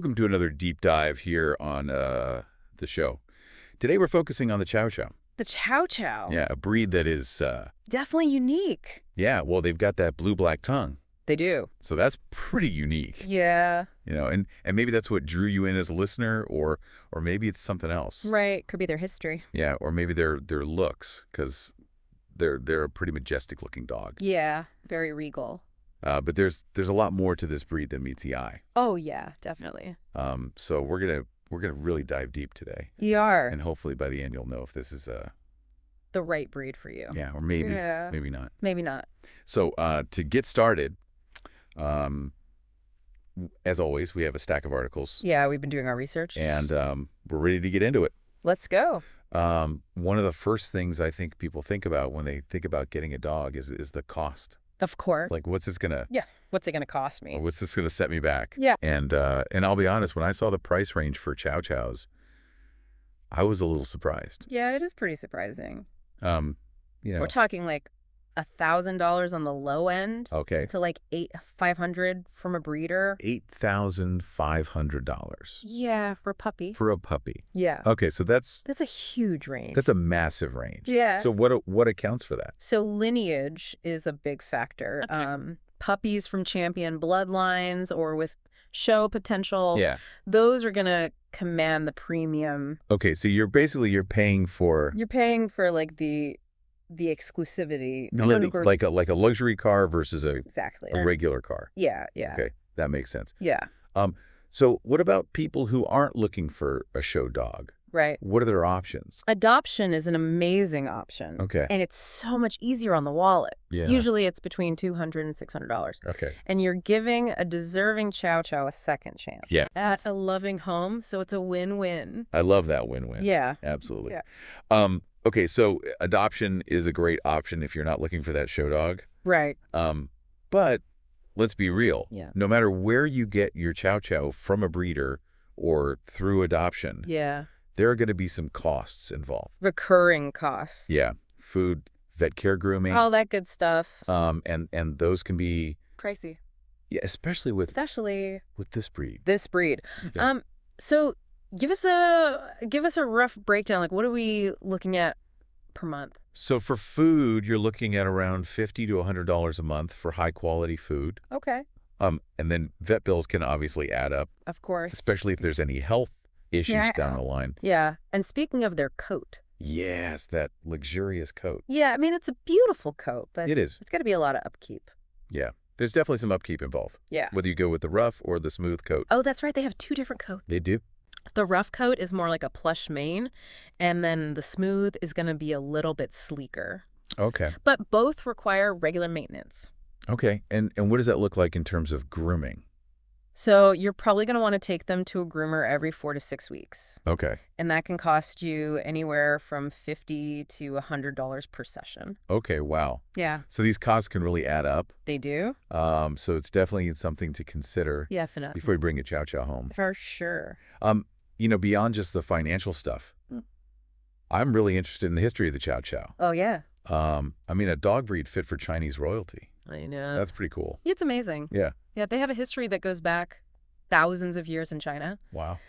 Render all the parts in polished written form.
Welcome to another deep dive here on the show. Today we're focusing on the Chow Chow. The Chow Chow. Yeah, a breed that is... Definitely unique. yeah, well, they've got that blue-black tongue. They do. So that's pretty unique. Yeah. You know, and maybe that's what drew you in as a listener, or maybe it's something else. Right. Could be their history. Yeah, or maybe their looks, because they're a pretty majestic-looking dog. Yeah. Very regal. But there's a lot more to this breed than meets the eye. Oh, yeah. Definitely. So we're gonna really dive deep today. You are. And hopefully by the end you'll know if this is The right breed for you. yeah, or maybe Yeah. maybe not. Maybe not. So to get started, as always, we have a stack of articles. Yeah, we've been doing our research. And we're ready to get into it. Let's go. One of the first things I think people think about when they think about getting a dog is the cost. Of course. Like, what's this gonna? Yeah. What's it going to cost me? Or what's this gonna set me back? Yeah. And I'll be honest, when I saw the price range for Chow Chows, I was a little surprised. Yeah, it is pretty surprising. You know. We're talking like $1,000 on the low end. Okay. To like $500 from a breeder. $8,500 Yeah, for a puppy. for a puppy. Yeah. Okay, so that's That's a huge range. a massive range. Yeah. So what accounts for that? So lineage is a big factor. Okay. Puppies from champion bloodlines or with show potential, Yeah. those are going to command the premium. Okay, so you're paying for You're paying for like the exclusivity. like a luxury car versus Exactly. a regular car. Yeah, yeah. Okay, that makes sense. Yeah, So what about people who aren't looking for a show dog? right. What are their options? Adoption is an amazing option. Okay. And it's so much easier on the wallet. Yeah. Usually it's between $200 and $600. Okay. And you're giving a deserving Chow Chow a second chance. Yeah. At a loving home, so it's a win-win. I love that win-win. Yeah. Absolutely. Yeah. Okay, so adoption is a great option if you're not looking for that show dog. Right. But let's be real. Yeah. No matter where you get your Chow Chow, from a breeder or through adoption, Yeah. there are going to be some costs involved. Recurring costs. Yeah. Food, vet care, grooming. All that good stuff. And those can be, Pricey. yeah, especially with Especially this breed. this breed. Okay. So give us a rough breakdown. Like, what are we looking at per month? So for food, you're looking at around $50 to $100 a month for high quality food. Okay. And then vet bills can obviously add up, Of course. especially if there's any health issues Yeah. down the line. Yeah. And speaking of their coat. Yes, that luxurious coat. Yeah, I mean, it's a beautiful coat, but It is. it's got to be a lot of upkeep. Yeah. There's definitely some upkeep involved, Yeah. whether you go with the rough or the smooth coat. Oh, that's right. They have two different coats. They do. The rough coat is more like a plush mane, and then the smooth is going to be a little bit sleeker. Okay. But both require regular maintenance. Okay. And what does that look like in terms of grooming? So you're probably going to want to take them to a groomer every 4 to 6 weeks. Okay. And that can cost you anywhere from $50 to $100 per session. Okay. Wow. Yeah. So these costs can really add up. They do? So it's definitely something to consider Yeah, finna. before you bring a Chow Chow home. For sure. You know, beyond just the financial stuff, I'm really interested in the history of the Chow Chow. Oh, yeah. I mean, a dog breed fit for Chinese royalty. I know. That's pretty cool. It's amazing. Yeah. Yeah, they have a history that goes back thousands of years in China. Wow.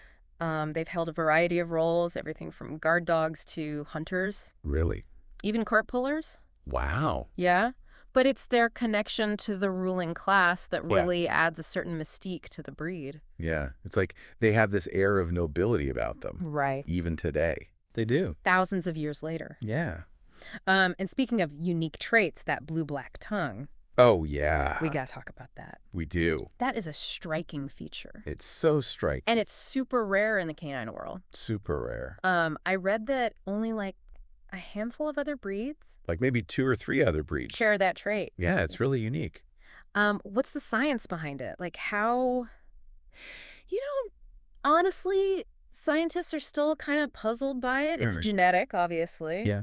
They've held a variety of roles, everything from guard dogs to hunters, Really? even court pullers. Wow. Yeah. But it's their connection to the ruling class that Yeah. really adds a certain mystique to the breed. Yeah. It's like they have this air of nobility about them, Right. even today. They do. Thousands of years later. Yeah. And speaking of unique traits, that blue-black tongue, Oh, yeah. we got to talk about that. We do. That is a striking feature. It's so striking. And it's super rare in the canine world. Super rare. I read that only like a handful of other breeds Like maybe 2 or 3 other breeds. share that trait. Yeah, it's really unique. What's the science behind it? Like how, honestly, scientists are still kind of puzzled by it. It's Right. genetic, obviously. Yeah.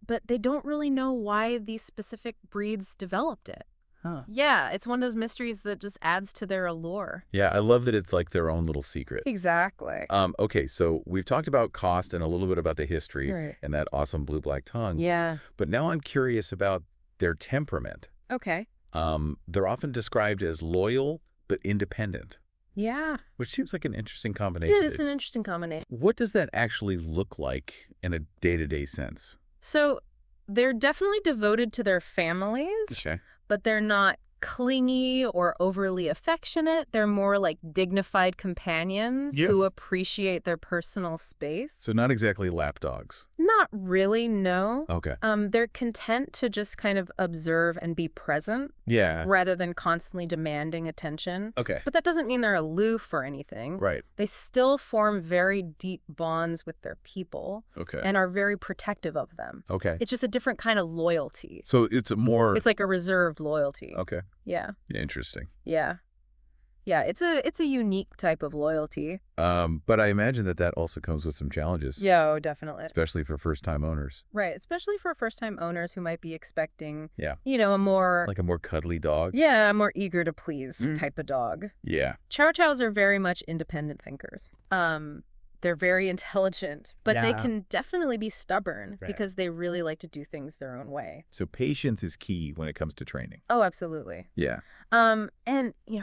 But they don't really know why these specific breeds developed it. Huh. Yeah, it's one of those mysteries that just adds to their allure. Yeah, I love that it's like their own little secret. Exactly. Okay, so we've talked about cost and a little bit about the history Right. and that awesome blue-black tongue. Yeah. But now I'm curious about their temperament. Okay. They're often described as loyal but independent. Yeah. which seems like an interesting combination. It is an interesting combination. What does that actually look like in a day-to-day sense? So they're definitely devoted to their families, Okay. but they're not clingy or overly affectionate. They're more like dignified companions Yes. who appreciate their personal space. So not exactly lap dogs. Not really, no. Okay. They're content to just kind of observe and be present Yeah. rather than constantly demanding attention. Okay. But that doesn't mean they're aloof or anything. Right. They still form very deep bonds with their people Okay. and are very protective of them. Okay. It's just a different kind of loyalty. So it's a more... It's like a reserved loyalty. Okay. Yeah. Interesting. Yeah. Yeah, it's a unique type of loyalty. But I imagine that also comes with some challenges. Yeah, oh, definitely. Especially for first-time owners. Right, especially for first-time owners who might be expecting, Yeah. a more... Like a more cuddly dog. Yeah, a more eager to please type of dog. Yeah. Chow Chows are very much independent thinkers. They're very intelligent, but they can definitely be stubborn because they really like to do things their own way. So patience is key when it comes to training. Oh, absolutely. Yeah. And,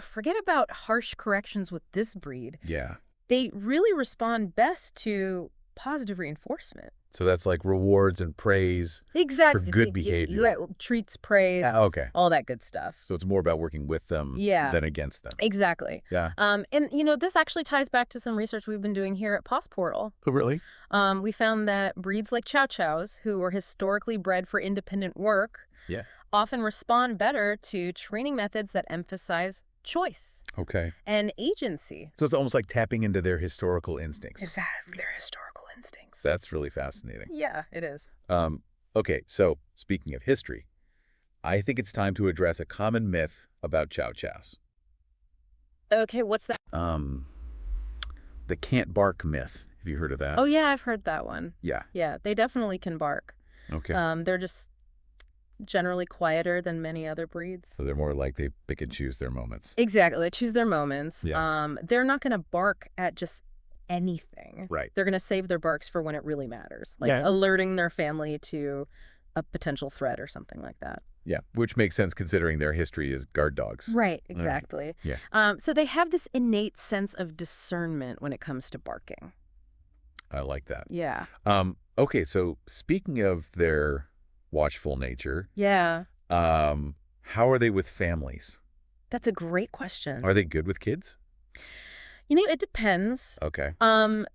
forget about harsh corrections with this breed. Yeah. They really respond best to positive reinforcement. So that's like rewards and praise Exactly. for good behavior. Yeah, treats, praise, Okay. all that good stuff. So it's more about working with them than against them. Exactly. Yeah. And, this actually ties back to some research we've been doing here at Pawsportal. Oh, really? We found that breeds like Chow Chows, who were historically bred for independent work, often respond better to training methods that emphasize choice and agency. So it's almost like tapping into their historical instincts. Exactly. Their historical instincts. That's really fascinating. Yeah, it is. Okay, so speaking of history, I think it's time to address a common myth about Chow Chows. Okay, what's that? The can't bark myth. Have you heard of that? Oh, yeah, I've heard that one. Yeah. Yeah, they definitely can bark. Okay. They're just generally quieter than many other breeds. So they're more like they pick and choose their moments. Exactly. They choose their moments. Yeah. They're not going to bark at just anything. Right. They're going to save their barks for when it really matters, like alerting their family to a potential threat or something like that. Yeah, which makes sense considering their history as guard dogs. Right, exactly. Yeah. So they have this innate sense of discernment when it comes to barking. I like that. Yeah. Okay, so speaking of their watchful nature, how are they with families? That's a great question. Are they good with kids? It depends. Okay.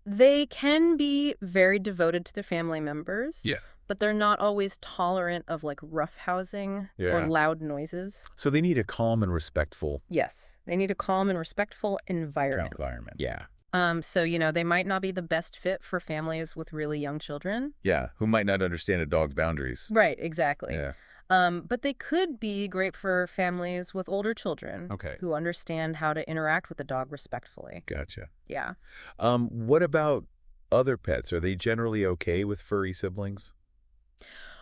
They can be very devoted to their family members. Yeah. But they're not always tolerant of like roughhousing or loud noises. So they need a calm and respectful... Yes. They need a calm and respectful environment. Yeah. So, they might not be the best fit for families with really young children. Yeah, who might not understand a dog's boundaries. Right, exactly. Yeah. But they could be great for families with older children who understand how to interact with the dog respectfully. Gotcha. Yeah. What about other pets? Are they generally okay with furry siblings?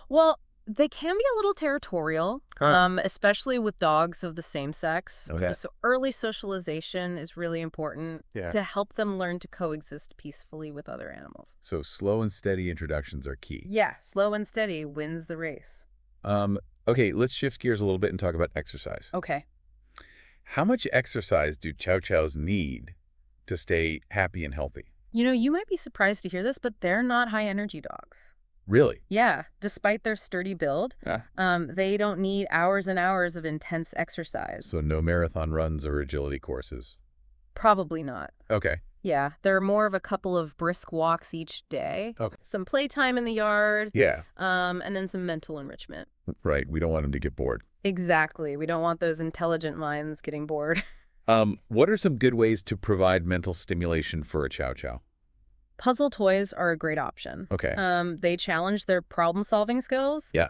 Well, they can be a little territorial, especially with dogs of the same sex. So early socialization is really important to help them learn to coexist peacefully with other animals. So slow and steady introductions are key. Yeah, slow and steady wins the race. Okay, let's shift gears a little bit and talk about exercise. Okay. How much exercise do Chow Chows need to stay happy and healthy? You might be surprised to hear this, but they're not high-energy dogs. Really? Yeah, despite their sturdy build, they don't need hours and hours of intense exercise. So no marathon runs or agility courses? Probably not. Okay. Yeah, they're more of a couple of brisk walks each day. Okay. Some playtime in the yard. Yeah. And then some mental enrichment. Right. We don't want them to get bored. Exactly. We don't want those intelligent minds getting bored. What are some good ways to provide mental stimulation for a Chow Chow? Puzzle toys are a great option. Okay. They challenge their problem-solving skills. Yeah.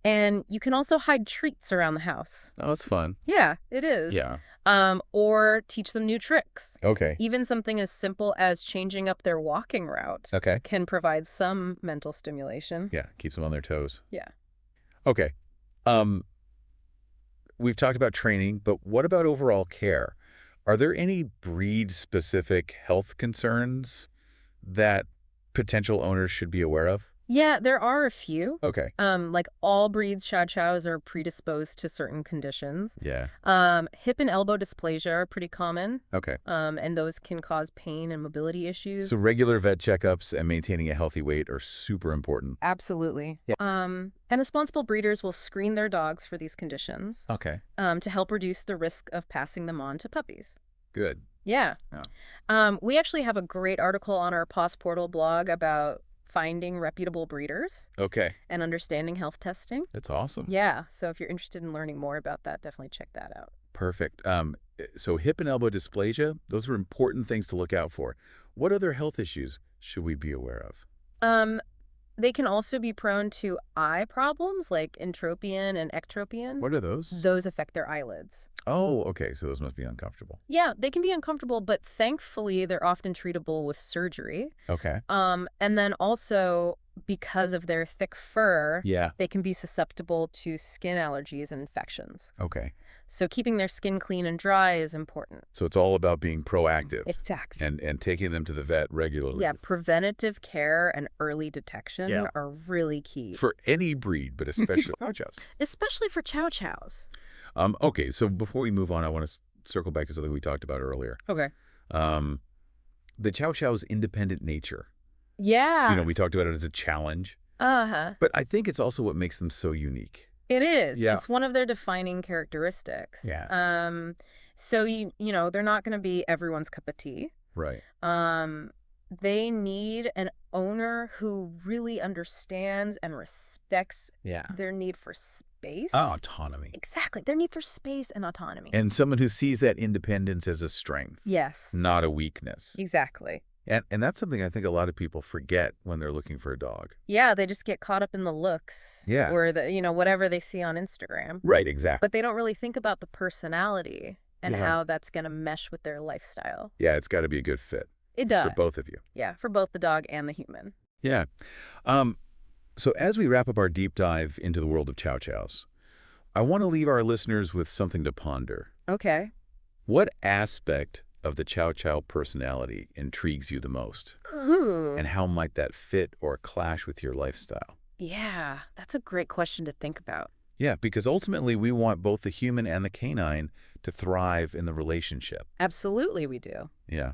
And you can also hide treats around the house. Oh, it's fun. Yeah, it is. Yeah. Or teach them new tricks. Okay. Even something as simple as changing up their walking route can provide some mental stimulation. Yeah, keeps them on their toes. Yeah. Okay. We've talked about training, but what about overall care? Are there any breed-specific health concerns that potential owners should be aware of? Yeah, there are a few. Okay. Like all breeds Chow Chows are predisposed to certain conditions. Yeah. Hip and elbow dysplasia are pretty common. Okay. And those can cause pain and mobility issues. So regular vet checkups and maintaining a healthy weight are super important. Absolutely. Yeah. And responsible breeders will screen their dogs for these conditions. Okay. To help reduce the risk of passing them on to puppies. Good. Yeah. We actually have a great article on our Pawsportal blog about finding reputable breeders. Okay. And understanding health testing. That's awesome. Yeah. So if you're interested in learning more about that, definitely check that out. Perfect. So hip and elbow dysplasia, those are important things to look out for. What other health issues should we be aware of? They can also be prone to eye problems like entropion and ectropion. What are those? Those affect their eyelids. Oh, okay. So those must be uncomfortable. Yeah, they can be uncomfortable, but thankfully they're often treatable with surgery. Okay. And then also because of their thick fur, Yeah. they can be susceptible to skin allergies and infections. Okay. So keeping their skin clean and dry is important. So it's all about being proactive. Exactly. And taking them to the vet regularly. Yeah, preventative care and early detection are really key. For any breed, but especially Chow Chows. Especially for Chow Chows. Okay, so before we move on, I want to circle back to something we talked about earlier. Okay. The Chow Chow's independent nature. Yeah. You know, we talked about it as a challenge. Uh-huh. But I think it's also what makes them so unique. It is. Yeah. It's one of their defining characteristics. Yeah. So, you know, they're not going to be everyone's cup of tea. Right. They need an owner who really understands and respects their need for space. Autonomy. Exactly. Their need for space and autonomy. And someone who sees that independence as a strength. Yes. Not a weakness. Exactly. And that's something I think a lot of people forget when they're looking for a dog. Yeah, they just get caught up in the looks. Yeah. Or whatever they see on Instagram. Right, exactly. But they don't really think about the personality and how that's going to mesh with their lifestyle. Yeah, it's got to be a good fit. It does. For both of you. Yeah, for both the dog and the human. Yeah. So as we wrap up our deep dive into the world of Chow Chows, I want to leave our listeners with something to ponder. Okay. What aspect of the Chow Chow personality intrigues you the most? Ooh. And how might that fit or clash with your lifestyle? Yeah, that's a great question to think about. Yeah, because ultimately we want both the human and the canine to thrive in the relationship. Absolutely we do. Yeah.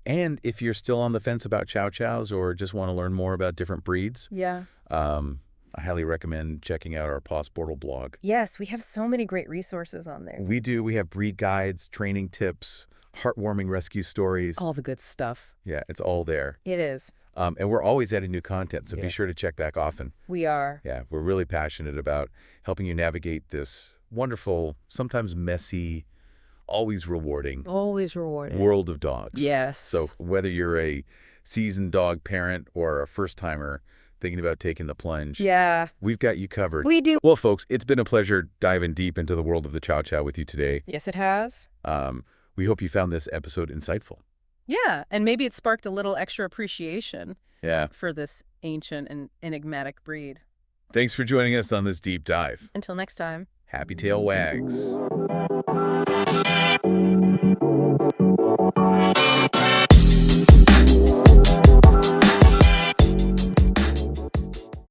And if you're still on the fence about Chow Chows or just want to learn more about different breeds, I highly recommend checking out our Pawsportal blog. Yes, we have so many great resources on there. We do. We have breed guides, training tips, heartwarming rescue stories. All the good stuff. Yeah, it's all there. It is. And we're always adding new content, so be sure to check back often. We are. Yeah, we're really passionate about helping you navigate this wonderful, sometimes messy, always rewarding world of dogs. Yes. So whether you're a seasoned dog parent or a first-timer thinking about taking the plunge, we've got you covered. We do. Well, folks, it's been a pleasure diving deep into the world of the Chow Chow with you today. Yes, it has. We hope you found this episode insightful. Yeah, and maybe it sparked a little extra appreciation for this ancient and enigmatic breed. Thanks for joining us on this deep dive. Until next time. Happy tail wags.